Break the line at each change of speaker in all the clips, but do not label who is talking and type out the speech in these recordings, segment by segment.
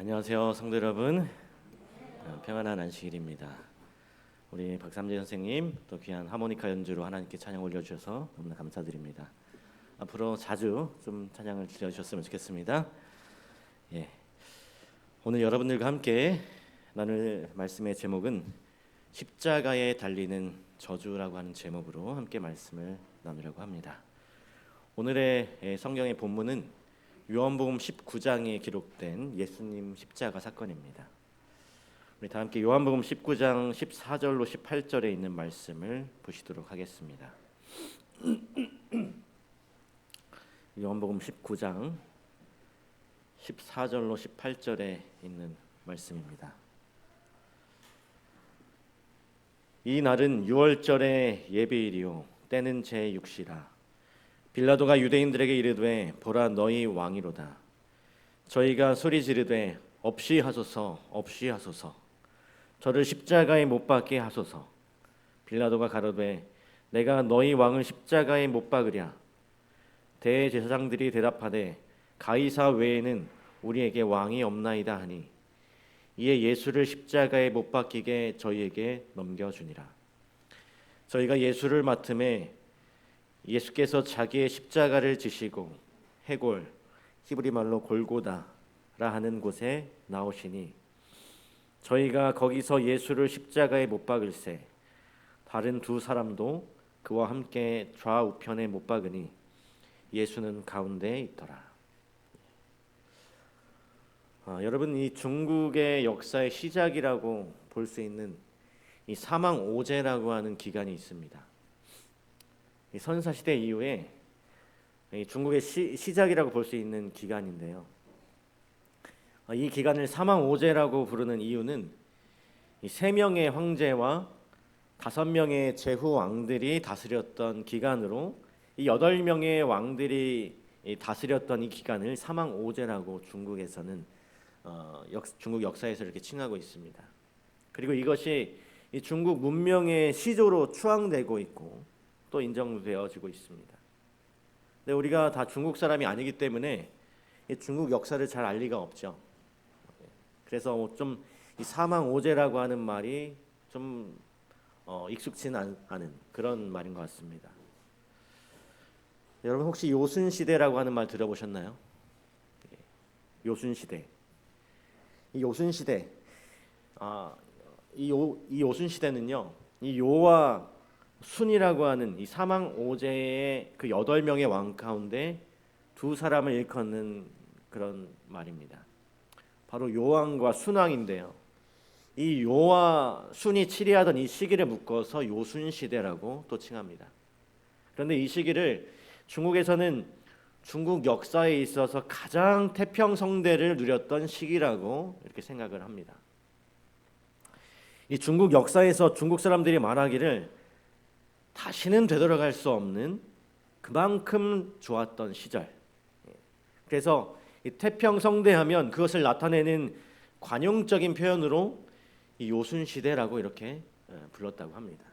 안녕하세요, 성도 여러분. 평안한 안식일입니다. 우리 박삼재 선생님 또 귀한 하모니카 연주로 하나님께 찬양 올려주셔서 너무나 감사드립니다. 앞으로 자주 좀 찬양을 드려주셨으면 좋겠습니다. 오늘 여러분들과 함께 나눌 말씀의 제목은 십자가에 달리는 저주라고 하는 제목으로 함께 말씀을 나누려고 합니다. 오늘의 성경의 본문은 요한복음 19장에 기록된 예수님 십자가 사건입니다. 우리 다 함께 요한복음 19장 14절로 18절에 있는 말씀을 보시도록 하겠습니다. 요한복음 19장 14절로 18절에 있는 말씀입니다. 이 날은 유월절의 예배일이요 때는 제6시라. 빌라도가 유대인들에게 이르되 보라 너희 왕이로다. 저희가 소리 지르되 없이 하소서 없이 하소서. 저를 십자가에 못 박게 하소서. 빌라도가 가로되 내가 너희 왕을 십자가에 못 박으랴. 대제사장들이 대답하되 가이사 외에는 우리에게 왕이 없나이다 하니 이에 예수를 십자가에 못 박히게 저희에게 넘겨주니라. 저희가 예수를 맡음에 예수께서 자기의 십자가를 지시고 해골, 히브리 말로 골고다라 하는 곳에 나오시니 저희가 거기서 예수를 십자가에 못 박을새 다른 두 사람도 그와 함께 좌우편에 못 박으니 예수는 가운데에 있더라. 여러분, 이 중국의 역사의 시작이라고 볼 수 있는 이 사망 오제라고 하는 기간이 있습니다. 이 선사시대 이후에 중국의 시작이라고 볼 수 있는 기간인데요. 이 기간을 사망 오제라고 부르는 이유는 이 3명의 황제와 5명의 제후 왕들이 다스렸던 기간으로 이 8명의 왕들이 다스렸던 이 기간을 사망 오제라고 중국에서는 중국 역사에서 이렇게 칭하고 있습니다. 그리고 이것이 이 중국 문명의 시조로 추앙되고 있고 또 인정되어지고 있습니다. 근데 우리가 다 중국 사람이 아니기 때문에 중국 역사를 잘 알 리가 없죠. 그래서 좀 이 사망 오제라고 하는 말이 좀 익숙치는 않은 그런 말인 것 같습니다. 여러분 혹시 요순 시대라고 하는 말 들어보셨나요? 요순 시대. 이 요순 시대. 이 요순 시대는요. 이 요와 순이라고 하는 이 사망 오제의 그 8명의 왕 가운데 두 사람을 일컫는 그런 말입니다. 바로 요왕과 순왕인데요. 이 요와 순이 치리하던 이 시기를 묶어서 요순 시대라고 또 칭합니다. 그런데 이 시기를 중국에서는 중국 역사에 있어서 가장 태평성대를 누렸던 시기라고 이렇게 생각을 합니다. 이 중국 역사에서 중국 사람들이 말하기를 다시는 되돌아갈 수 없는 그만큼 좋았던 시절. 그래서 이 태평성대하면 그것을 나타내는 관용적인 표현으로 이 요순시대라고 이렇게 불렀다고 합니다.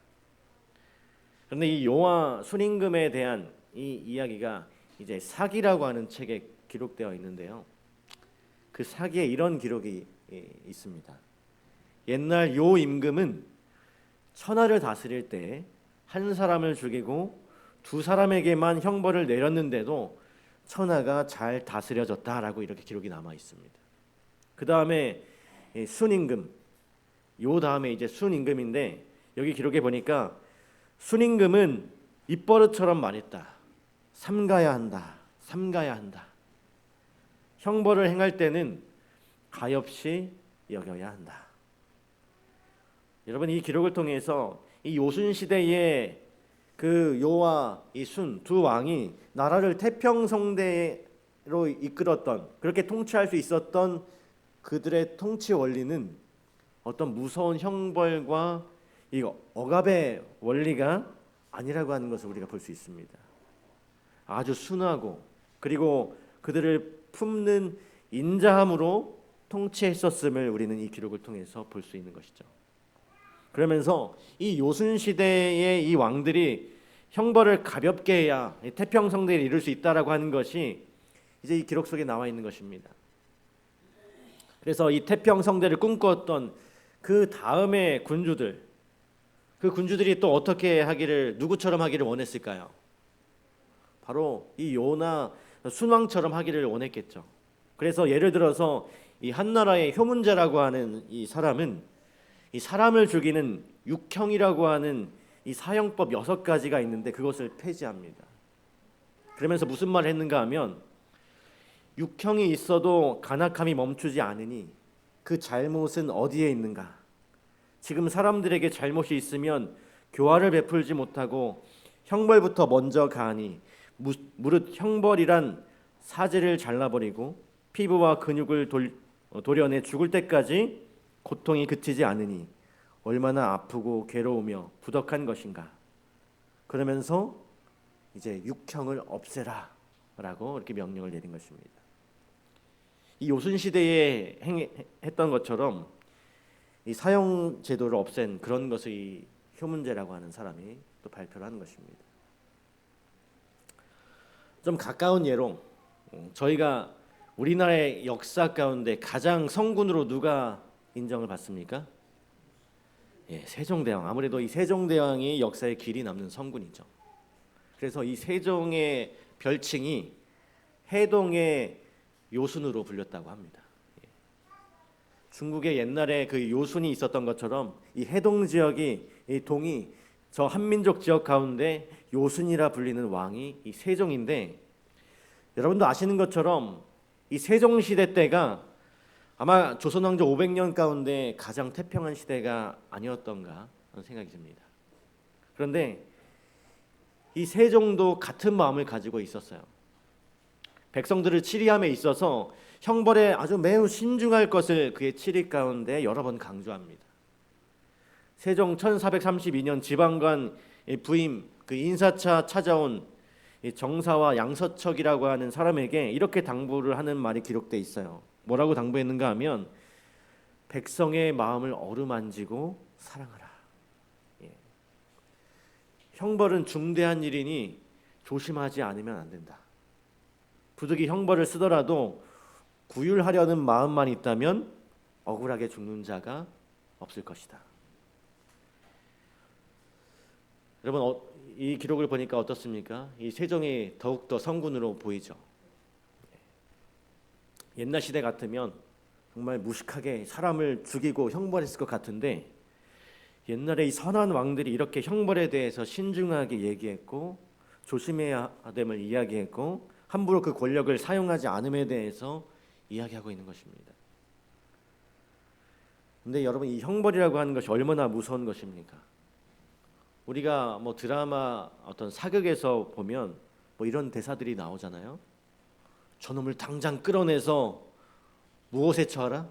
그런데 이 요와 순임금에 대한 이 이야기가 이제 사기라고 하는 책에 기록되어 있는데요. 그 사기에 이런 기록이 있습니다. 옛날 요 임금은 천하를 다스릴 때 한 사람을 죽이고 두 사람에게만 형벌을 내렸는데도 천하가 잘 다스려졌다라고 이렇게 기록이 남아 있습니다. 그 다음에 순임금, 요 다음에 이제 순임금인데 여기 기록에 보니까 순임금은 입버릇처럼 말했다. 삼가야 한다. 삼가야 한다. 형벌을 행할 때는 가엾이 여겨야 한다. 여러분 이 기록을 통해서 이 요순 시대의 그 요와 이 순 두 왕이 나라를 태평성대로 이끌었던 그렇게 통치할 수 있었던 그들의 통치 원리는 어떤 무서운 형벌과 이 억압의 원리가 아니라고 하는 것을 우리가 볼 수 있습니다. 아주 순하고 그리고 그들을 품는 인자함으로 통치했었음을 우리는 이 기록을 통해서 볼 수 있는 것이죠. 그러면서 이 요순 시대의 이 왕들이 형벌을 가볍게 해야 태평성대를 이룰 수 있다라고 하는 것이 이제 이 기록 속에 나와 있는 것입니다. 그래서 이 태평성대를 꿈꾸었던 그 다음의 군주들, 그 군주들이 또 어떻게 하기를, 누구처럼 하기를 원했을까요? 바로 이 요나 순왕처럼 하기를 원했겠죠. 그래서 예를 들어서 이 한나라의 효문제라고 하는 이 사람은 이 사람을 죽이는 육형이라고 하는 이 사형법 6가지가 있는데 그것을 폐지합니다. 그러면서 무슨 말을 했는가 하면, 육형이 있어도 간악함이 멈추지 않으니 그 잘못은 어디에 있는가? 지금 사람들에게 잘못이 있으면 교화를 베풀지 못하고 형벌부터 먼저 가하니 무릇 형벌이란 사지를 잘라버리고 피부와 근육을 도려내 죽을 때까지 고통이 그치지 않으니 얼마나 아프고 괴로우며 부덕한 것인가. 그러면서 이제 육형을 없애라 라고 이렇게 명령을 내린 것입니다. 이 요순 시대에 했던 것처럼 이 사형 제도를 없앤 그런 것을 이 효문제라고 하는 사람이 또 발표를 하는 것입니다. 좀 가까운 예로 저희가 우리나라의 역사 가운데 가장 성군으로 누가 인정을 받습니까? 예, 세종대왕. 아무래도 이 세종대왕이 역사에 길이 남는 성군이죠. 그래서 이 세종의 별칭이 해동의 요순으로 불렸다고 합니다. 예. 중국에 옛날에 그 요순이 있었던 것처럼 이 해동 지역이, 이 동이 저 한민족 지역 가운데 요순이라 불리는 왕이 이 세종인데, 여러분도 아시는 것처럼 이 세종 시대 때가 아마 조선 왕조 500년 가운데 가장 태평한 시대가 아니었던가 하는 생각이 듭니다. 그런데 이 세종도 같은 마음을 가지고 있었어요. 백성들을 치리함에 있어서 형벌에 아주 매우 신중할 것을 그의 치리 가운데 여러 번 강조합니다. 세종 1432년 지방관 부임 그 인사차 찾아온 정사와 양서척이라고 하는 사람에게 이렇게 당부를 하는 말이 기록돼 있어요. 뭐라고 당부했는가 하면, 백성의 마음을 어루만지고 사랑하라. 예. 형벌은 중대한 일이니 조심하지 않으면 안 된다. 부득이 형벌을 쓰더라도 구휼하려는 마음만 있다면 억울하게 죽는 자가 없을 것이다. 여러분, 이 기록을 보니까 어떻습니까? 이 세종이 더욱더 성군으로 보이죠. 옛날 시대 같으면 정말 무식하게 사람을 죽이고 형벌했을 것 같은데, 옛날에 이 선한 왕들이 이렇게 형벌에 대해서 신중하게 얘기했고 조심해야 됨을 이야기했고 함부로 그 권력을 사용하지 않음에 대해서 이야기하고 있는 것입니다. 근데 여러분, 이 형벌이라고 하는 것이 얼마나 무서운 것입니까? 우리가 뭐 드라마 어떤 사극에서 보면 뭐 이런 대사들이 나오잖아요. 저놈을 당장 끌어내서 무엇에 처하라?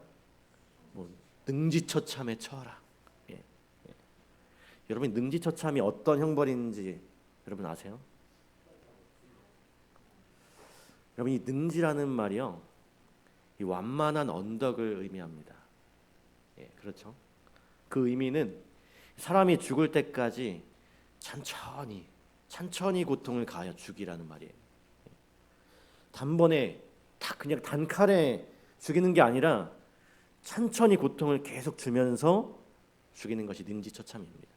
뭐 능지처참에 처하라. 예. 예. 여러분, 능지처참이 어떤 형벌인지 여러분 아세요? 여러분, 이 능지라는 말이요, 이 완만한 언덕을 의미합니다. 예, 그렇죠. 그 의미는 사람이 죽을 때까지 천천히 고통을 가하여 죽이라는 말이에요. 단번에 딱 그냥 단칼에 죽이는 게 아니라 천천히 고통을 계속 주면서 죽이는 것이 능지처참입니다.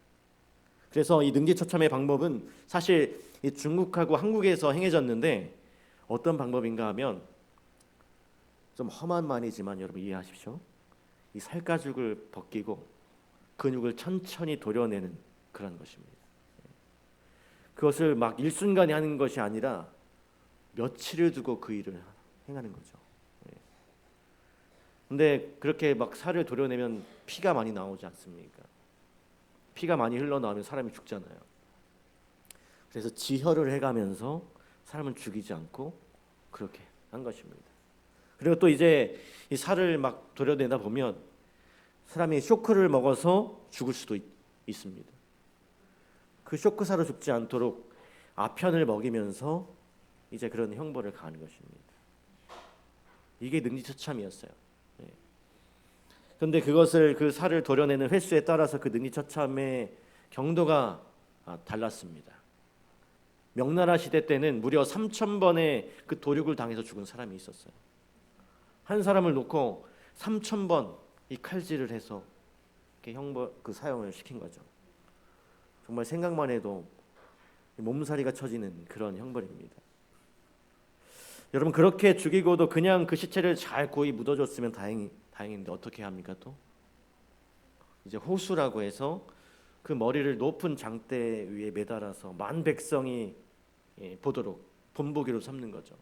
그래서 이 능지처참의 방법은 사실 이 중국하고 한국에서 행해졌는데, 어떤 방법인가 하면 좀 험한 말이지만 여러분 이해하십시오. 이 살가죽을 벗기고 근육을 천천히 도려내는 그런 것입니다. 그것을 막 일순간에 하는 것이 아니라 며칠을 두고 그 일을 행하는 거죠. 근데 그렇게 막 살을 도려내면 피가 많이 나오지 않습니까? 피가 많이 흘러나오면 사람이 죽잖아요. 그래서 지혈을 해가면서 사람을 죽이지 않고 그렇게 한 것입니다. 그리고 또 이제 이 살을 막 도려내다 보면 사람이 쇼크를 먹어서 죽을 수도 있습니다. 그 쇼크사로 죽지 않도록 아편을 먹이면서 이제 그런 형벌을 가하는 것입니다. 이게 능지처참이었어요. 그런데 그것을, 그 살을 도려내는 횟수에 따라서 그 능지처참의 경도가 달랐습니다. 명나라 시대 때는 무려 3,000번의 그 도륙을 당해서 죽은 사람이 있었어요. 한 사람을 놓고 3,000번 이 칼질을 해서 이렇게 그 사형을 시킨 거죠. 정말 생각만 해도 몸살이가 쳐지는 그런 형벌입니다. 여러분, 그렇게 죽이고도 그냥 그 시체를 잘 고이 묻어줬으면 다행인데 어떻게 합니까? 또 이제 호수라고 해서 그 머리를 높은 장대 위에 매달아서 만 백성이 보도록 본보기로 삼는 거죠.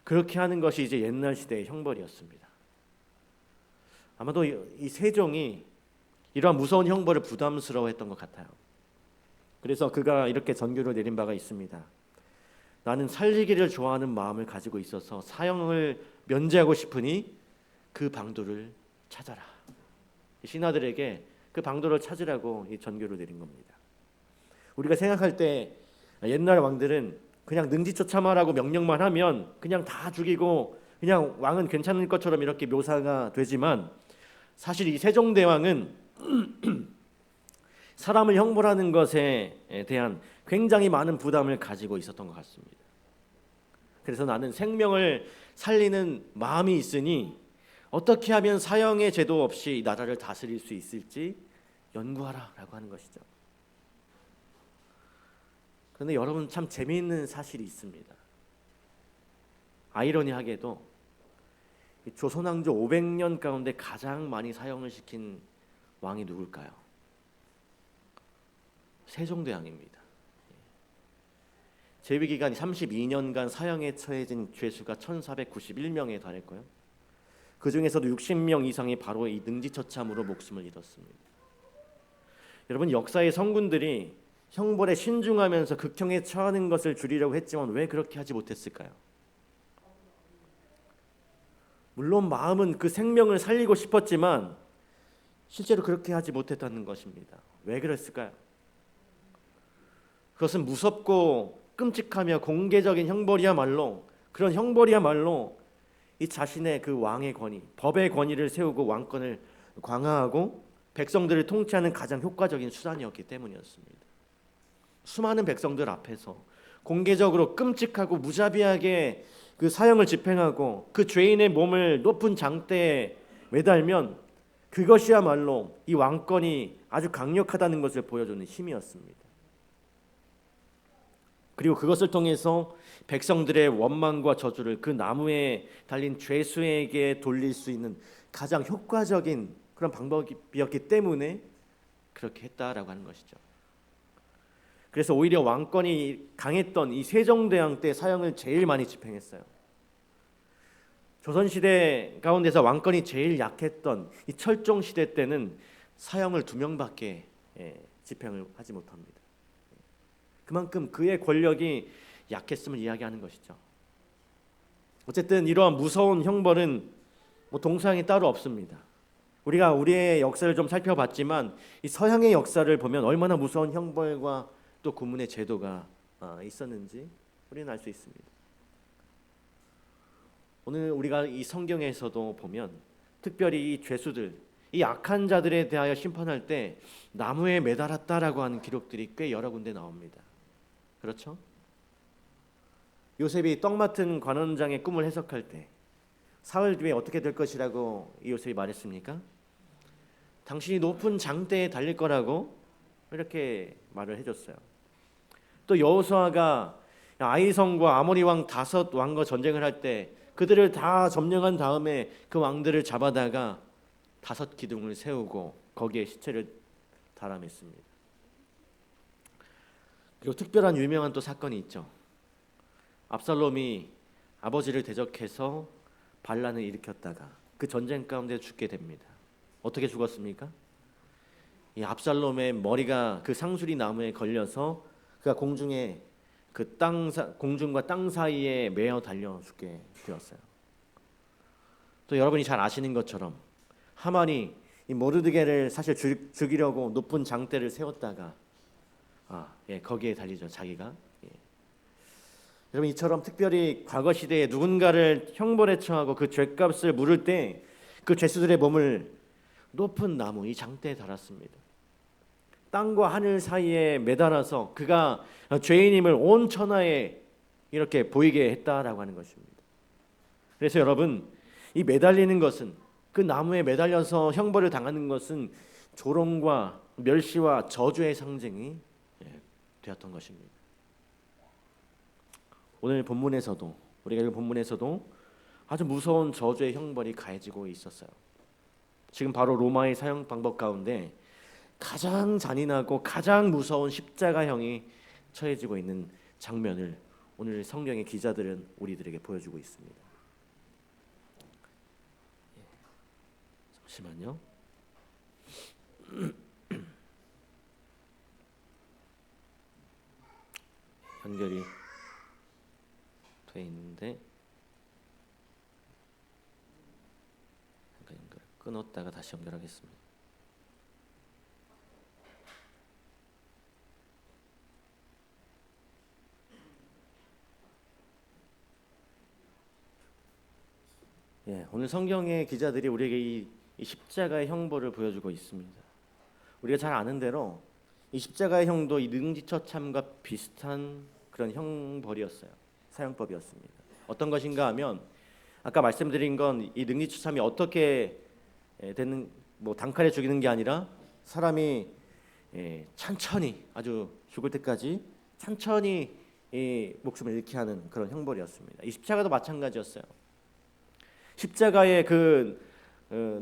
그렇게 하는 것이 이제 옛날 시대의 형벌이었습니다. 아마도 이 세종이 이러한 무서운 형벌을 부담스러워했던 것 같아요. 그래서 그가 이렇게 전교를 내린 바가 있습니다. 나는 살리기를 좋아하는 마음을 가지고 있어서 사형을 면제하고 싶으니 그 방도를 찾아라. 신하들에게 그 방도를 찾으라고 이 전교를 내린 겁니다. 우리가 생각할 때 옛날 왕들은 그냥 능지처참하라고 명령만 하면 그냥 다 죽이고 그냥 왕은 괜찮을 것처럼 이렇게 묘사가 되지만, 사실 이 세종대왕은 사람을 형벌하는 것에 대한 굉장히 많은 부담을 가지고 있었던 것 같습니다. 그래서 나는 생명을 살리는 마음이 있으니 어떻게 하면 사형의 제도 없이 나라를 다스릴 수 있을지 연구하라라고 하는 것이죠. 그런데 여러분, 참 재미있는 사실이 있습니다. 아이러니하게도 조선왕조 500년 가운데 가장 많이 사형을 시킨 왕이 누굴까요? 세종대왕입니다. 재위기간이 32년간 사형에 처해진 죄수가 1491명에 달했고요. 그 중에서도 60명 이상이 바로 이 능지처참으로 목숨을 잃었습니다. 여러분, 역사의 성군들이 형벌에 신중하면서 극형에 처하는 것을 줄이려고 했지만 왜 그렇게 하지 못했을까요? 물론 마음은 그 생명을 살리고 싶었지만 실제로 그렇게 하지 못했다는 것입니다. 왜 그랬을까요? 그것은 무섭고 끔찍하며 공개적인 형벌이야말로, 그런 형벌이야말로 이 자신의 그 왕의 권위, 법의 권위를 세우고 왕권을 강화하고 백성들을 통치하는 가장 효과적인 수단이었기 때문이었습니다. 수많은 백성들 앞에서 공개적으로 끔찍하고 무자비하게 그 사형을 집행하고 그 죄인의 몸을 높은 장대에 매달면 그것이야말로 이 왕권이 아주 강력하다는 것을 보여주는 힘이었습니다. 그리고 그것을 통해서 백성들의 원망과 저주를 그 나무에 달린 죄수에게 돌릴 수 있는 가장 효과적인 그런 방법이었기 때문에 그렇게 했다라고 하는 것이죠. 그래서 오히려 왕권이 강했던 이 세종대왕 때 사형을 제일 많이 집행했어요. 조선시대 가운데서 왕권이 제일 약했던 이 철종시대 때는 사형을 2명밖에 집행을 하지 못합니다. 그만큼 그의 권력이 약했음을 이야기하는 것이죠. 어쨌든 이러한 무서운 형벌은 동서양이 따로 없습니다. 우리가 우리의 역사를 좀 살펴봤지만 이 서양의 역사를 보면 얼마나 무서운 형벌과 또 구문의 제도가 있었는지 우리는 알 수 있습니다. 오늘 우리가 이 성경에서도 보면 특별히 이 죄수들, 이 악한 자들에 대하여 심판할 때 나무에 매달았다라고 하는 기록들이 꽤 여러 군데 나옵니다. 그렇죠? 요셉이 떡 맡은 관원장의 꿈을 해석할 때 사흘 뒤에 어떻게 될 것이라고 이 요셉이 말했습니까? 당신이 높은 장대에 달릴 거라고 이렇게 말을 해줬어요. 또 여호수아가 아이성과 아모리 왕 5왕과 전쟁을 할 때 그들을 다 점령한 다음에 그 왕들을 잡아다가 5 기둥을 세우고 거기에 시체를 달아맸습니다. 그리고 특별한 유명한 또 사건이 있죠. 압살롬이 아버지를 대적해서 반란을 일으켰다가 그 전쟁 가운데 죽게 됩니다. 어떻게 죽었습니까? 이 압살롬의 머리가 그 상수리 나무에 걸려서 그가 공중에 공중과 땅 사이에 매어 달려 죽게 되었어요. 또 여러분이 잘 아시는 것처럼 하만이 이 모르드게를 사실 죽이려고 높은 장대를 세웠다가 거기에 달리죠, 자기가. 여러분, 이처럼 특별히 과거 시대에 누군가를 형벌에 처하고 그 죄값을 물을 때 그 죄수들의 몸을 높은 나무, 이 장대에 달았습니다. 땅과 하늘 사이에 매달아서 그가 죄인임을 온 천하에 이렇게 보이게 했다라고 하는 것입니다. 그래서 여러분, 이 매달리는 것은, 그 나무에 매달려서 형벌을 당하는 것은 조롱과 멸시와 저주의 상징이 되었던 것입니다. 오늘 본문에서도, 우리가 읽은 본문에서도 아주 무서운 저주의 형벌이 가해지고 있었어요. 지금 바로 로마의 사형 방법 가운데 가장 잔인하고 가장 무서운 십자가형이 처해지고 있는 장면을 오늘 성경의 기자들은 우리들에게 보여주고 있습니다. 잠시만요. 연결이 돼 있는데 잠깐 연결 끊었다가 다시 연결하겠습니다. 오늘 성경의 기자들이 우리에게 이 십자가의 형벌을 보여주고 있습니다. 우리가 잘 아는 대로 이 십자가의 형도 이 능지처참과 비슷한 그런 형벌이었어요. 사형법이었습니다. 어떤 것인가 하면 아까 말씀드린 건 이 능지처참이 어떻게 되는, 단칼에 죽이는 게 아니라 사람이 천천히, 아주 죽을 때까지 천천히 목숨을 잃게 하는 그런 형벌이었습니다. 이 십자가도 마찬가지였어요. 십자가의 그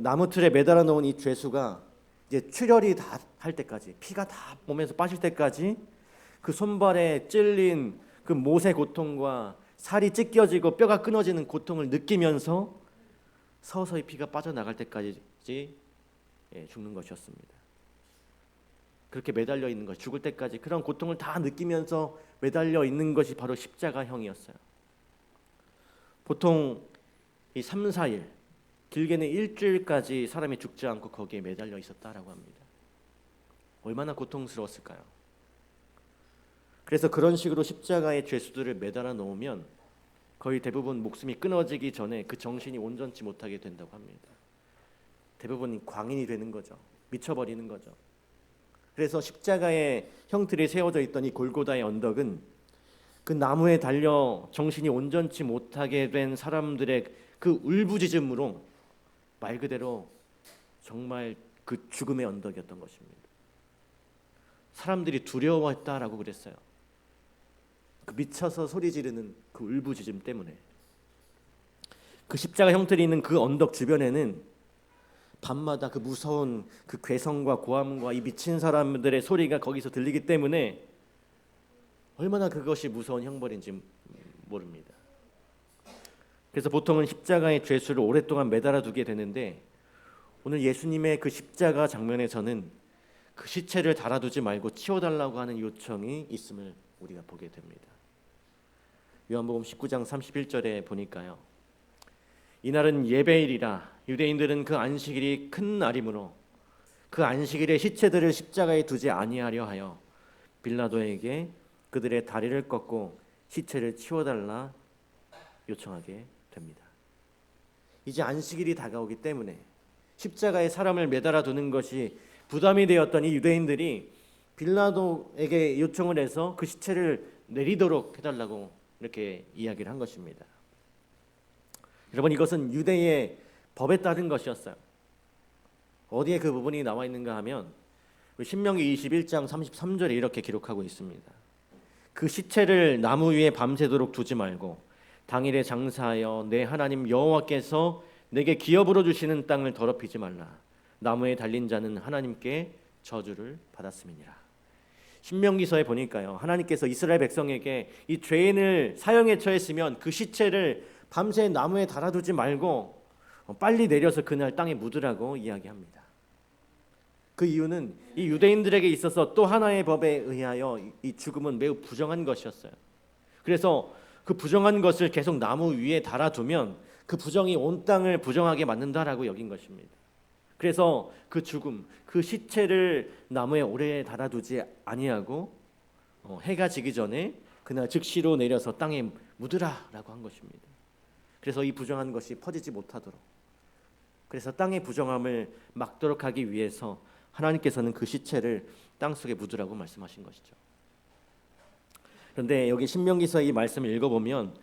나무 틀에 매달아 놓은 이 죄수가 이제 출혈이 다 할 때까지, 피가 다 몸에서 빠질 때까지 그 손발에 찔린 그 못의 고통과 살이 찢겨지고 뼈가 끊어지는 고통을 느끼면서 서서히 피가 빠져나갈 때까지 죽는 것이었습니다. 그렇게 매달려 있는 것, 죽을 때까지 그런 고통을 다 느끼면서 매달려 있는 것이 바로 십자가형이었어요. 보통 이 3, 4일, 길게는 일주일까지 사람이 죽지 않고 거기에 매달려 있었다라고 합니다. 얼마나 고통스러웠을까요? 그래서 그런 식으로 십자가의 죄수들을 매달아 놓으면 거의 대부분 목숨이 끊어지기 전에 그 정신이 온전치 못하게 된다고 합니다. 대부분 광인이 되는 거죠. 미쳐버리는 거죠. 그래서 십자가의 형틀이 세워져 있던 이 골고다의 언덕은 그 나무에 달려 정신이 온전치 못하게 된 사람들의 그 울부짖음으로 말 그대로 정말 그 죽음의 언덕이었던 것입니다. 사람들이 두려워했다라고 그랬어요. 그 미쳐서 소리 지르는 그 울부짖음 때문에. 그 십자가 형틀이 있는 그 언덕 주변에는 밤마다 그 무서운 그 괴성과 고함과 이 미친 사람들의 소리가 거기서 들리기 때문에 얼마나 그것이 무서운 형벌인지 모릅니다. 그래서 보통은 십자가의 죄수를 오랫동안 매달아 두게 되는데 오늘 예수님의 그 십자가 장면에서는 그 시체를 달아두지 말고 치워달라고 하는 요청이 있음을 우리가 보게 됩니다. 요한복음 19장 31절에 보니까요. 이날은 예배일이라 유대인들은 그 안식일이 큰 날이므로 그 안식일에 시체들을 십자가에 두지 아니하려 하여 빌라도에게 그들의 다리를 꺾고 시체를 치워달라 요청하게 됩니다. 이제 안식일이 다가오기 때문에 십자가에 사람을 매달아 두는 것이 부담이 되었던 이 유대인들이 빌라도에게 요청을 해서 그 시체를 내리도록 해달라고 이렇게 이야기를 한 것입니다. 여러분, 이것은 유대의 법에 따른 것이었어요. 어디에 그 부분이 나와 있는가 하면 신명기 21장 33절에 이렇게 기록하고 있습니다. 그 시체를 나무 위에 밤새도록 두지 말고 당일에 장사하여 내 하나님 여호와께서 내게 기업으로 주시는 땅을 더럽히지 말라. 나무에 달린 자는 하나님께 저주를 받았음이니라. 신명기서에 보니까요, 하나님께서 이스라엘 백성에게 이 죄인을 사형에 처했으면 그 시체를 밤새 나무에 달아두지 말고 빨리 내려서 그날 땅에 묻으라고 이야기합니다. 그 이유는 이 유대인들에게 있어서 또 하나의 법에 의하여 이 죽음은 매우 부정한 것이었어요. 그래서 그 부정한 것을 계속 나무 위에 달아두면 그 부정이 온 땅을 부정하게 만든다라고 여긴 것입니다. 그래서 그 죽음, 그 시체를 나무에 오래 달아두지 아니하고 해가 지기 전에 그날 즉시로 내려서 땅에 묻으라라고 한 것입니다. 그래서 이 부정한 것이 퍼지지 못하도록, 그래서 땅의 부정함을 막도록 하기 위해서 하나님께서는 그 시체를 땅속에 묻으라고 말씀하신 것이죠. 그런데 여기 신명기서 이 말씀을 읽어보면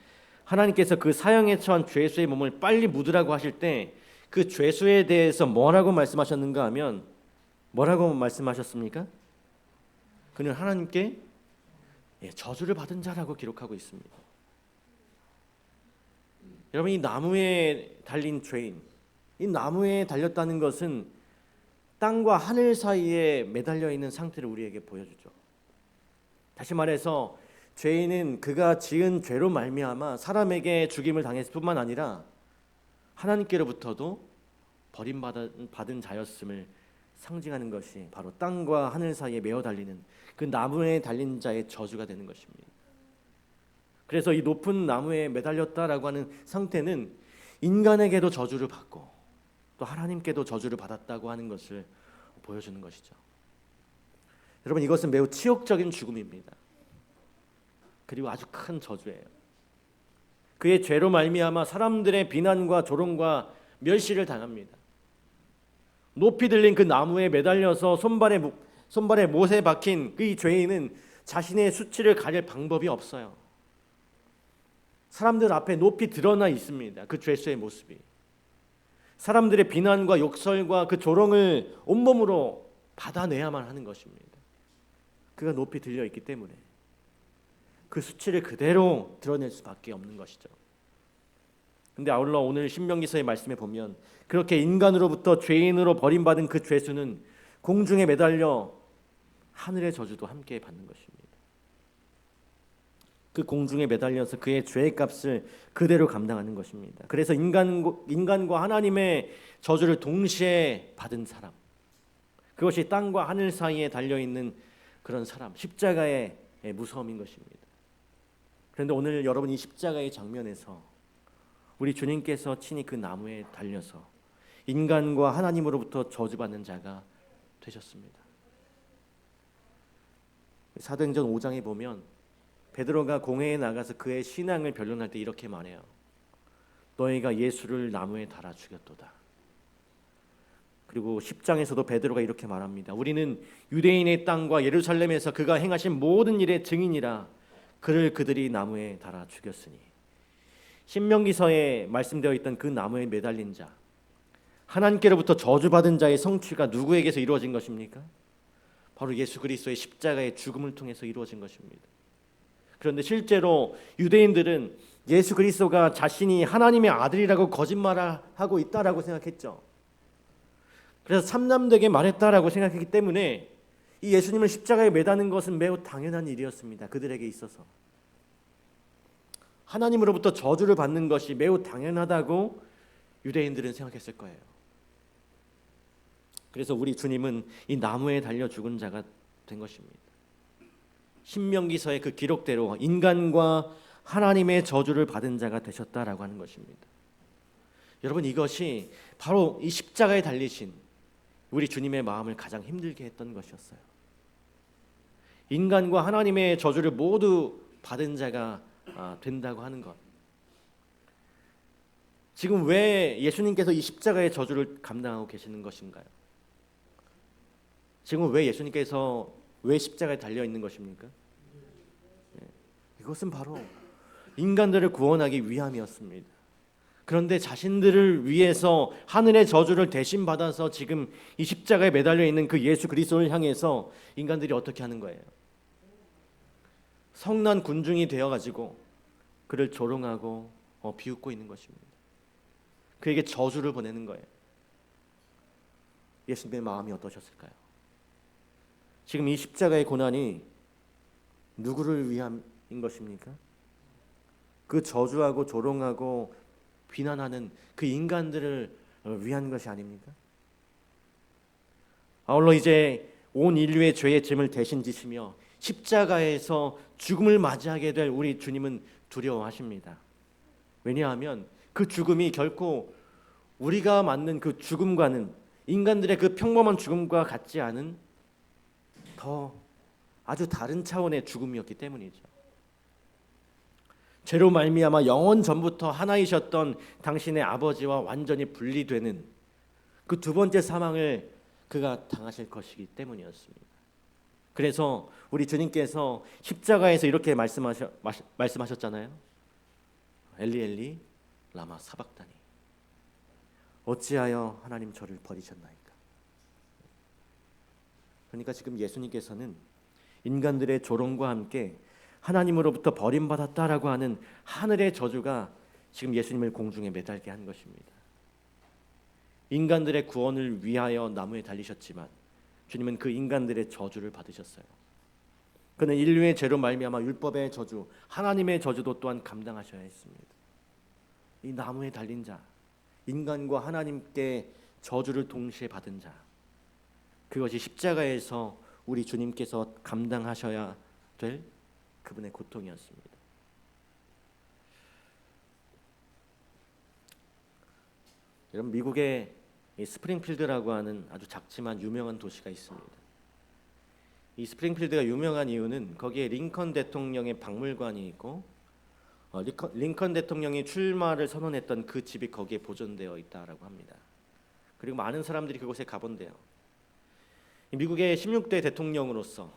하나님께서 그 사형에 처한 죄수의 몸을 빨리 묻으라고 하실 때 그 죄수에 대해서 뭐라고 말씀하셨는가 하면 뭐라고 말씀하셨습니까? 그는 하나님께 저주를 받은 자라고 기록하고 있습니다. 여러분, 이 나무에 달린 죄인, 이 나무에 달렸다는 것은 땅과 하늘 사이에 매달려 있는 상태를 우리에게 보여주죠. 다시 말해서 죄인은 그가 지은 죄로 말미암아 사람에게 죽임을 당했을 뿐만 아니라 하나님께로부터도 버림받은 자였음을 상징하는 것이 바로 땅과 하늘 사이에 매어 달리는 그 나무에 달린 자의 저주가 되는 것입니다. 그래서 이 높은 나무에 매달렸다라고 하는 상태는 인간에게도 저주를 받고 또 하나님께도 저주를 받았다고 하는 것을 보여주는 것이죠. 여러분, 이것은 매우 치욕적인 죽음입니다. 그리고 아주 큰 저주예요. 그의 죄로 말미암아 사람들의 비난과 조롱과 멸시를 당합니다. 높이 들린 그 나무에 매달려서 손발에 못에 박힌 그 죄인은 자신의 수치를 가릴 방법이 없어요. 사람들 앞에 높이 드러나 있습니다. 그 죄수의 모습이. 사람들의 비난과 욕설과 그 조롱을 온몸으로 받아내야만 하는 것입니다. 그가 높이 들려 있기 때문에 그 수치를 그대로 드러낼 수밖에 없는 것이죠. 근데 아울러 오늘 신명기서의 말씀에 보면 그렇게 인간으로부터 죄인으로 버림받은 그 죄수는 공중에 매달려 하늘의 저주도 함께 받는 것입니다. 그 공중에 매달려서 그의 죄의 값을 그대로 감당하는 것입니다. 그래서 인간과 하나님의 저주를 동시에 받은 사람, 그것이 땅과 하늘 사이에 달려있는 그런 사람, 십자가의 무서움인 것입니다. 그런데 오늘 여러분, 이 십자가의 장면에서 우리 주님께서 친히 그 나무에 달려서 인간과 하나님으로부터 저주받는 자가 되셨습니다. 사도행전 5장에 보면 베드로가 공회에 나가서 그의 신앙을 변론할 때 이렇게 말해요. 너희가 예수를 나무에 달아 죽였도다. 그리고 10장에서도 베드로가 이렇게 말합니다. 우리는 유대인의 땅과 예루살렘에서 그가 행하신 모든 일의 증인이라 그를 그들이 나무에 달아 죽였으니. 신명기서에 말씀되어 있던 그 나무에 매달린 자, 하나님께로부터 저주받은 자의 성취가 누구에게서 이루어진 것입니까? 바로 예수 그리스도의 십자가의 죽음을 통해서 이루어진 것입니다. 그런데 실제로 유대인들은 예수 그리스도가 자신이 하나님의 아들이라고 거짓말을 하고 있다라고 생각했죠. 그래서 참남되게 말했다라고 생각했기 때문에 이 예수님을 십자가에 매다는 것은 매우 당연한 일이었습니다. 그들에게 있어서 하나님으로부터 저주를 받는 것이 매우 당연하다고 유대인들은 생각했을 거예요. 그래서 우리 주님은 이 나무에 달려 죽은 자가 된 것입니다. 신명기서의 그 기록대로 인간과 하나님의 저주를 받은 자가 되셨다라고 하는 것입니다. 여러분, 이것이 바로 이 십자가에 달리신 우리 주님의 마음을 가장 힘들게 했던 것이었어요. 인간과 하나님의 저주를 모두 받은 자가 된다고 하는 것. 지금 왜 예수님께서 이 십자가의 저주를 감당하고 계시는 것인가요? 지금 왜 예수님께서 왜 십자가에 달려 있는 것입니까? 이것은 바로 인간들을 구원하기 위함이었습니다. 그런데 자신들을 위해서 하늘의 저주를 대신 받아서 지금 이 십자가에 매달려 있는 그 예수 그리스도를 향해서 인간들이 어떻게 하는 거예요? 성난 군중이 되어가지고 그를 조롱하고 비웃고 있는 것입니다. 그에게 저주를 보내는 거예요. 예수님의 마음이 어떠셨을까요? 지금 이 십자가의 고난이 누구를 위함인 것입니까? 그 저주하고 조롱하고 비난하는 그 인간들을 위한 것이 아닙니까? 아울러 이제 온 인류의 죄의 짐을 대신 지시며 십자가에서 죽음을 맞이하게 될 우리 주님은 두려워하십니다. 왜냐하면 그 죽음이 결코 우리가 맞는 그 죽음과는, 인간들의 그 평범한 죽음과 같지 않은 더 아주 다른 차원의 죽음이었기 때문이죠. 죄로 말미암아 영원 전부터 하나이셨던 당신의 아버지와 완전히 분리되는 그 두 번째 사망을 그가 당하실 것이기 때문이었습니다. 그래서 우리 주님께서 십자가에서 이렇게 말씀하셨잖아요. 엘리 엘리 라마 사박다니, 어찌하여 하나님 저를 버리셨나이까. 그러니까 지금 예수님께서는 인간들의 조롱과 함께 하나님으로부터 버림받았다라고 하는 하늘의 저주가 지금 예수님을 공중에 매달게 한 것입니다. 인간들의 구원을 위하여 나무에 달리셨지만 주님은 그 인간들의 저주를 받으셨어요. 그는 인류의 죄로 말미암아 율법의 저주, 하나님의 저주도 또한 감당하셔야 했습니다. 이 나무에 달린 자, 인간과 하나님께 저주를 동시에 받은 자, 그것이 십자가에서 우리 주님께서 감당하셔야 될 그분의 고통이었습니다. 여러분, 미국의 스프링필드라고 하는 아주 작지만 유명한 도시가 있습니다. 이 스프링필드가 유명한 이유는 거기에 링컨 대통령의 박물관이 있고 링컨 대통령이 출마를 선언했던 그 집이 거기에 보존되어 있다라고 합니다. 그리고 많은 사람들이 그곳에 가본대요. 미국의 16대 대통령으로서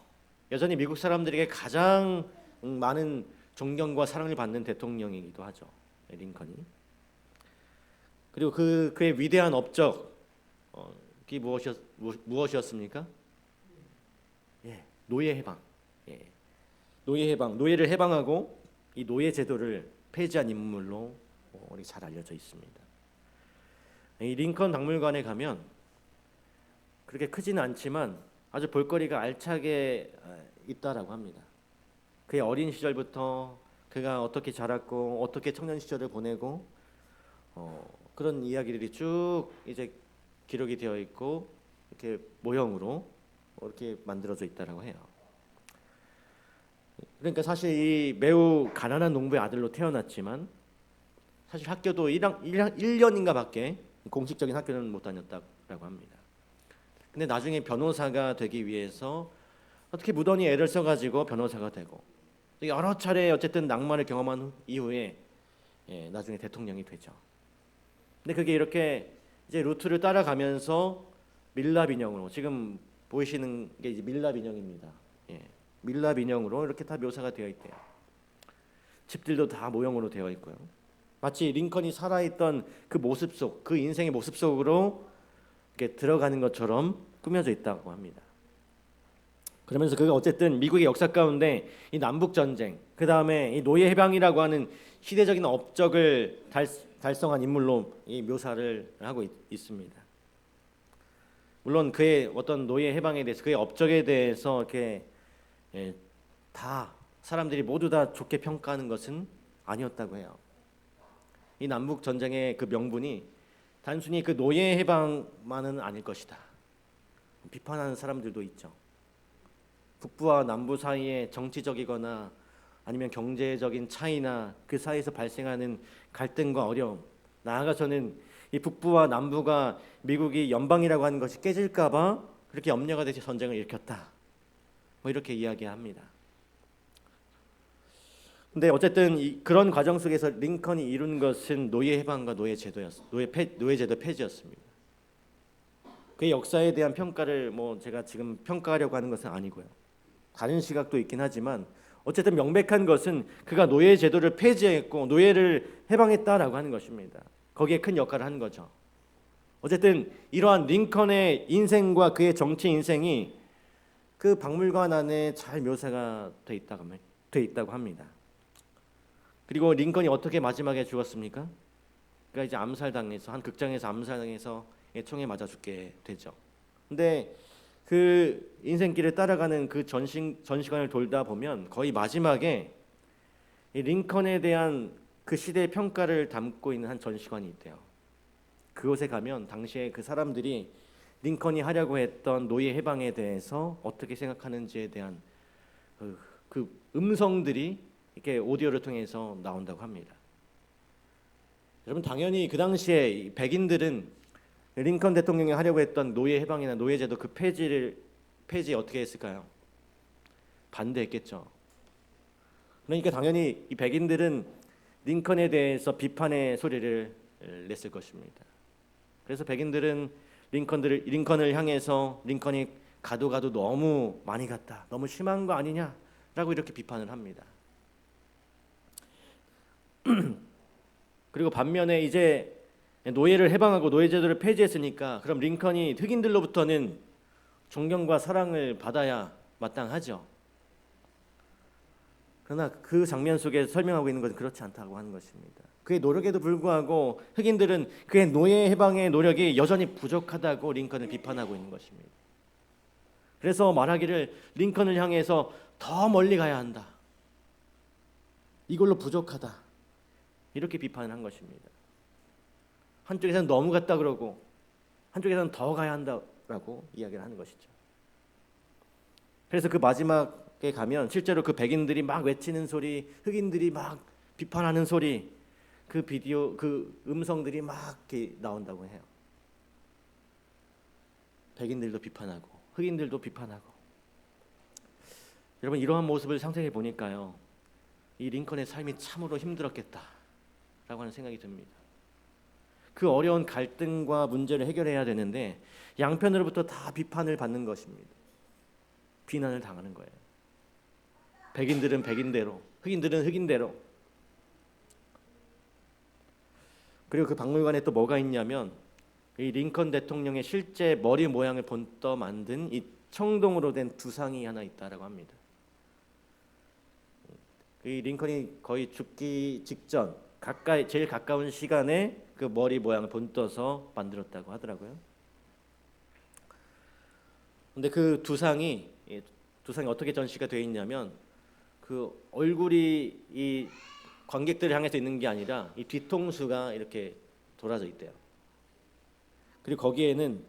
여전히 미국 사람들에게 가장 많은 존경과 사랑을 받는 대통령이기도 하죠, 링컨이. 그리고 그의 위대한 업적이 무엇이었습니까? 노예 해방. 노예 해방, 노예를 해방하고 이 노예 제도를 폐지한 인물로 우리 잘 알려져 있습니다. 이 링컨 박물관에 가면 그렇게 크지는 않지만 아주 볼거리가 알차게 있다라고 합니다. 그의 어린 시절부터 그가 어떻게 자랐고 어떻게 청년 시절을 보내고 그런 이야기들이 쭉 이제 기록이 되어 있고 이렇게 모형으로 이렇게 만들어져 있다라고 해요. 그러니까 사실 이 매우 가난한 농부의 아들로 태어났지만 사실 학교도 1년인가밖에 공식적인 학교는 못 다녔다라고 합니다. 근데 나중에 변호사가 되기 위해서 어떻게 무던히 애를 써가지고 변호사가 되고 여러 차례 어쨌든 낭만을 경험한 이후에 나중에 대통령이 되죠. 근데 그게 이렇게 이제 루트를 따라가면서 밀랍 인형으로, 지금 보이시는 게 이제 밀랍 인형입니다. 밀랍 인형으로 이렇게 다 묘사가 되어 있대요. 집들도 다 모형으로 되어 있고요. 마치 링컨이 살아있던 그 모습 속, 그 인생의 모습 속으로 이렇게 들어가는 것처럼 꾸며져 있다고 합니다. 그러면서 그가 어쨌든 미국의 역사 가운데 이 남북 전쟁, 그 다음에 이 노예 해방이라고 하는 시대적인 업적을 달성한 인물로 이 묘사를 하고 있습니다. 물론 그의 어떤 노예 해방에 대해서, 그의 업적에 대해서 이렇게 다 사람들이 모두 다 좋게 평가하는 것은 아니었다고 해요. 이 남북 전쟁의 그 명분이 단순히 그 노예 해방만은 아닐 것이다, 비판하는 사람들도 있죠. 북부와 남부 사이에 정치적이거나 아니면 경제적인 차이나 그 사이에서 발생하는 갈등과 어려움, 나아가서는 이 북부와 남부가 미국이 연방이라고 하는 것이 깨질까봐 그렇게 염려가 돼서 전쟁을 일으켰다, 이렇게 이야기합니다. 근데 어쨌든 그런 과정 속에서 링컨이 이룬 것은 노예 해방과 노예 제도 폐지였습니다. 그의 역사에 대한 평가를 제가 지금 평가하려고 하는 것은 아니고요. 다른 시각도 있긴 하지만 어쨌든 명백한 것은 그가 노예 제도를 폐지했고 노예를 해방했다라고 하는 것입니다. 거기에 큰 역할을 한 거죠. 어쨌든 이러한 링컨의 인생과 그의 정치 인생이 그 박물관 안에 잘 묘사가 돼 있다고 합니다. 그리고 링컨이 어떻게 마지막에 죽었습니까? 그가 이제 암살당해서, 한 극장에서 암살당해서 총에 맞아 죽게 되죠. 근데 그 인생길을 따라가는 그 전시관을 돌다 보면 거의 마지막에 이 링컨에 대한 그 시대의 평가를 담고 있는 한 전시관이 있대요. 그곳에 가면 당시에 그 사람들이 링컨이 하려고 했던 노예 해방에 대해서 어떻게 생각하는지에 대한 그 음성들이 이렇게 오디오를 통해서 나온다고 합니다. 여러분, 당연히 그 당시에 백인들은 링컨 대통령이 하려고 했던 노예 해방이나 노예제도 그 폐지 어떻게 했을까요? 반대했겠죠. 그러니까 당연히 이 백인들은 링컨에 대해서 비판의 소리를 냈을 것입니다. 그래서 백인들은 링컨을 향해서 링컨이 가도 너무 많이 갔다, 너무 심한 거 아니냐라고 이렇게 비판을 합니다. 그리고 반면에 이제 노예를 해방하고 노예제도를 폐지했으니까 그럼 링컨이 흑인들로부터는 존경과 사랑을 받아야 마땅하죠. 그러나 그 장면 속에 설명하고 있는 것은 그렇지 않다고 하는 것입니다. 그의 노력에도 불구하고 흑인들은 그의 노예 해방의 노력이 여전히 부족하다고 링컨을 비판하고 있는 것입니다. 그래서 말하기를 링컨을 향해서 더 멀리 가야 한다. 이걸로 부족하다. 이렇게 비판을 한 것입니다. 한쪽에서는 너무 갔다 그러고 한쪽에서는 더 가야 한다라고 이야기를 하는 것이죠. 그래서 그 마지막에 가면 실제로 그 백인들이 막 외치는 소리, 흑인들이 막 비판하는 소리, 그 비디오, 그 음성들이 막 이렇게 나온다고 해요. 백인들도 비판하고 흑인들도 비판하고. 여러분 이러한 모습을 상상해 보니까요, 이 링컨의 삶이 참으로 힘들었겠다라고 하는 생각이 듭니다. 그 어려운 갈등과 문제를 해결해야 되는데 양편으로부터 다 비판을 받는 것입니다. 비난을 당하는 거예요. 백인들은 백인대로, 흑인들은 흑인대로. 그리고 그 박물관에 또 뭐가 있냐면 이 링컨 대통령의 실제 머리 모양을 본떠 만든 이 청동으로 된 두상이 하나 있다라고 합니다. 이 링컨이 거의 죽기 직전 제일 가까운 시간에 그 머리 모양을 본떠서 만들었다고 하더라고요. 근데 그 두상이 어떻게 전시가 되어 있냐면 그 얼굴이 이 관객들을 향해서 있는 게 아니라 이 뒤통수가 이렇게 돌아져 있대요. 그리고 거기에는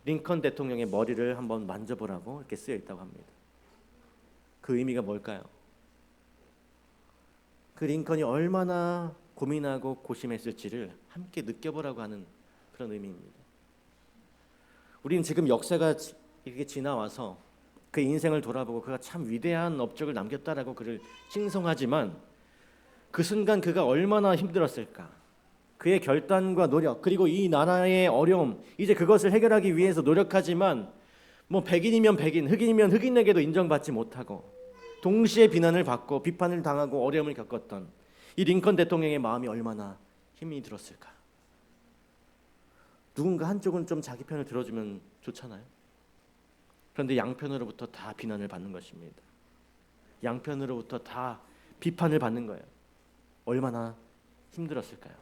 링컨 대통령의 머리를 한번 만져보라고 이렇게 쓰여 있다고 합니다. 그 의미가 뭘까요? 그 링컨이 얼마나 고민하고 고심했을지를 함께 느껴보라고 하는 그런 의미입니다. 우리는 지금 역사가 이렇게 지나와서 그 인생을 돌아보고 그가 참 위대한 업적을 남겼다라고 그를 칭송하지만 그 순간 그가 얼마나 힘들었을까? 그의 결단과 노력, 그리고 이 나라의 어려움, 이제 그것을 해결하기 위해서 노력하지만 뭐 백인이면 백인, 흑인이면 흑인에게도 인정받지 못하고 동시에 비난을 받고 비판을 당하고 어려움을 겪었던 이 링컨 대통령의 마음이 얼마나 힘이 들었을까? 누군가 한쪽은 좀 자기 편을 들어주면 좋잖아요. 그런데 양편으로부터 다 비난을 받는 것입니다. 양편으로부터 다 비판을 받는 거예요. 얼마나 힘들었을까요?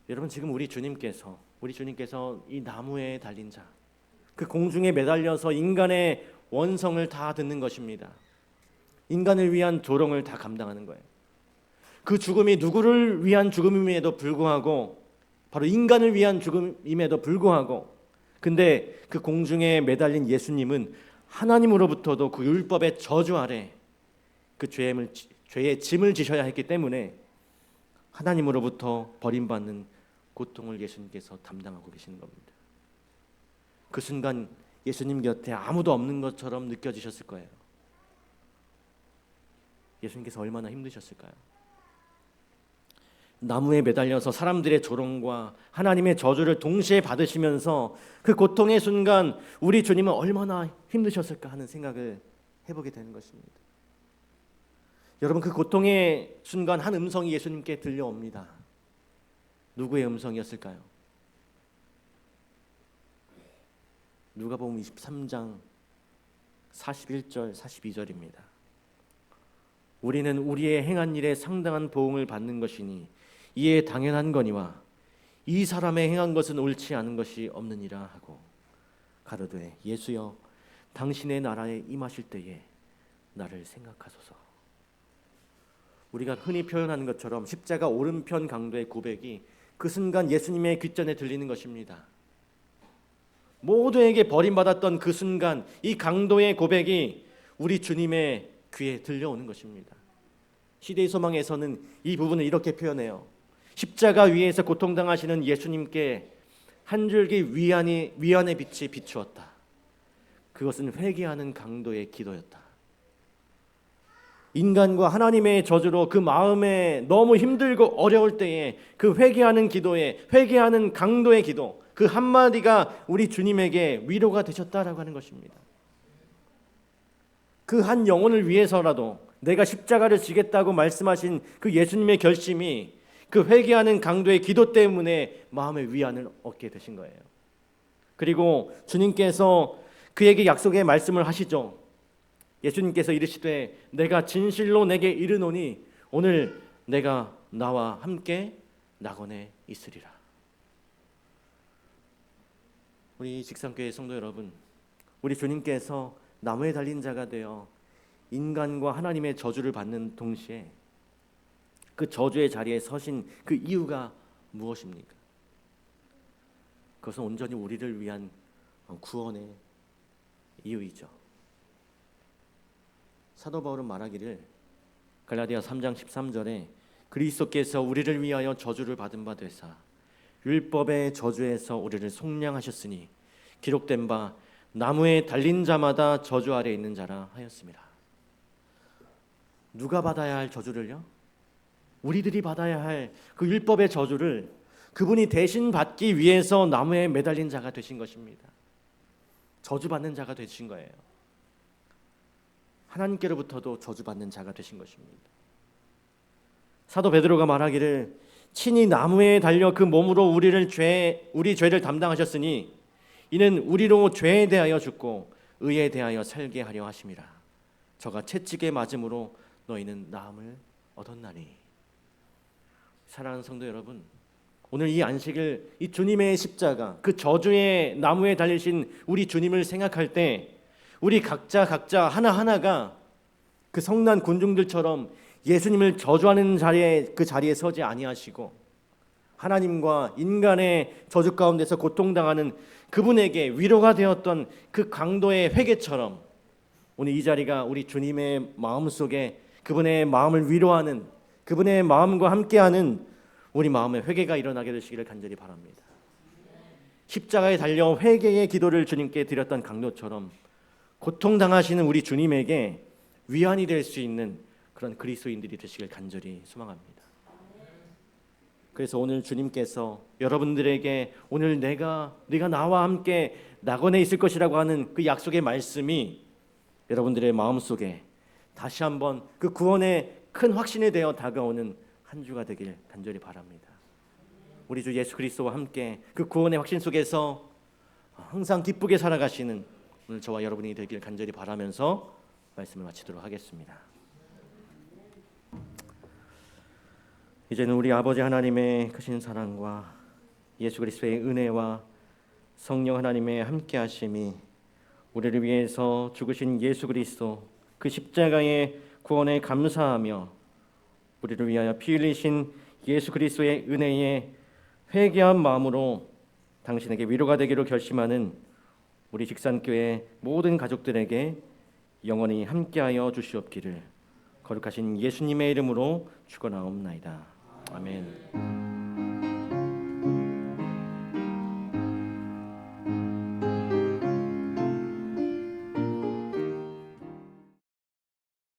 여러분 지금 우리 주님께서 이 나무에 달린 자, 그 공중에 매달려서 인간의 원성을 다 듣는 것입니다. 인간을 위한 조롱을 다 감당하는 거예요. 그 죽음이 누구를 위한 죽음임에도 불구하고 바로 인간을 위한 죽음임에도 불구하고 근데 그 공중에 매달린 예수님은 하나님으로부터도 그 율법의 저주 아래 그 죄의 짐을 지셔야 했기 때문에 하나님으로부터 버림받는 고통을 예수님께서 담당하고 계시는 겁니다. 그 순간 예수님 곁에 아무도 없는 것처럼 느껴지셨을 거예요. 예수님께서 얼마나 힘드셨을까요? 나무에 매달려서 사람들의 조롱과 하나님의 저주를 동시에 받으시면서 그 고통의 순간 우리 주님은 얼마나 힘드셨을까 하는 생각을 해보게 되는 것입니다. 여러분 그 고통의 순간 한 음성이 예수님께 들려옵니다. 누구의 음성이었을까요? 누가복음 23장 41절 42절입니다. 우리는 우리의 행한 일에 상당한 보응을 받는 것이니 이에 당연한 거니와 이 사람의 행한 것은 옳지 않은 것이 없느니라 하고 가로되 예수여 당신의 나라에 임하실 때에 나를 생각하소서. 우리가 흔히 표현하는 것처럼 십자가 오른편 강도의 고백이 그 순간 예수님의 귓전에 들리는 것입니다. 모두에게 버림받았던 그 순간 이 강도의 고백이 우리 주님의 귀에 들려오는 것입니다. 시대의 소망에서는 이 부분을 이렇게 표현해요. 십자가 위에서 고통당하시는 예수님께 한 줄기 위안의 빛이 비추었다. 그것은 회개하는 강도의 기도였다. 인간과 하나님의 저주로 그 마음에 너무 힘들고 어려울 때에 그 회개하는 기도에 회개하는 강도의 기도 그 한마디가 우리 주님에게 위로가 되셨다라고 하는 것입니다. 그 한 영혼을 위해서라도 내가 십자가를 지겠다고 말씀하신 그 예수님의 결심이 그 회개하는 강도의 기도 때문에 마음의 위안을 얻게 되신 거예요. 그리고 주님께서 그에게 약속의 말씀을 하시죠. 예수님께서 이르시되 내가 진실로 내게 이르노니 오늘 내가 나와 함께 낙원에 있으리라. 우리 직산교회 성도 여러분, 우리 주님께서 나무에 달린 자가 되어 인간과 하나님의 저주를 받는 동시에 그 저주의 자리에 서신 그 이유가 무엇입니까? 그것은 온전히 우리를 위한 구원의 이유이죠. 사도 바울은 말하기를 갈라디아 3장 13절에 그리스도께서 우리를 위하여 저주를 받은 바 되사 율법의 저주에서 우리를 속량하셨으니 기록된 바 나무에 달린 자마다 저주 아래 있는 자라 하였습니다. 누가 받아야 할 저주를요? 우리들이 받아야 할 그 율법의 저주를 그분이 대신 받기 위해서 나무에 매달린 자가 되신 것입니다. 저주받는 자가 되신 거예요. 하나님께로부터도 저주받는 자가 되신 것입니다. 사도 베드로가 말하기를 친히 나무에 달려 그 몸으로 우리 죄를 담당하셨으니 이는 우리로 죄에 대하여 죽고 의에 대하여 살게 하려 하심이라. 저가 채찍에 맞음으로 너희는 나음을 얻었나니. 사랑하는 성도 여러분, 오늘 이 안식일, 이 주님의 십자가, 그 저주의 나무에 달리신 우리 주님을 생각할 때 우리 각자 하나하나가 그 성난 군중들처럼 예수님을 저주하는 그 자리에 서지 아니하시고 하나님과 인간의 저주 가운데서 고통당하는 그분에게 위로가 되었던 그 강도의 회개처럼 오늘 이 자리가 우리 주님의 마음속에 그분의 마음을 위로하는, 그분의 마음과 함께하는 우리 마음의 회개가 일어나게 되시기를 간절히 바랍니다. 십자가에 달려 회개의 기도를 주님께 드렸던 강도처럼 고통당하시는 우리 주님에게 위안이 될 수 있는 그런 그리스도인들이 되시길 간절히 소망합니다. 그래서 오늘 주님께서 여러분들에게 오늘 네가 나와 함께 낙원에 있을 것이라고 하는 그 약속의 말씀이 여러분들의 마음속에 다시 한번 그 구원의 큰 확신이 되어 다가오는 한 주가 되길 간절히 바랍니다. 우리 주 예수 그리스도와 함께 그 구원의 확신 속에서 항상 기쁘게 살아가시는 오늘 저와 여러분이 되길 간절히 바라면서 말씀을 마치도록 하겠습니다. 이제는 우리 아버지 하나님의 크신 사랑과 예수 그리스도의 은혜와 성령 하나님의 함께 하심이 우리를 위해서 죽으신 예수 그리스도 그 십자가의 구원에 감사하며 우리를 위하여 피 흘리신 예수 그리스도의 은혜에 회개한 마음으로 당신에게 위로가 되기로 결심하는 우리 직산교회 모든 가족들에게 영원히 함께하여 주시옵기를 거룩하신 예수님의 이름으로 축원하옵나이다. 아멘.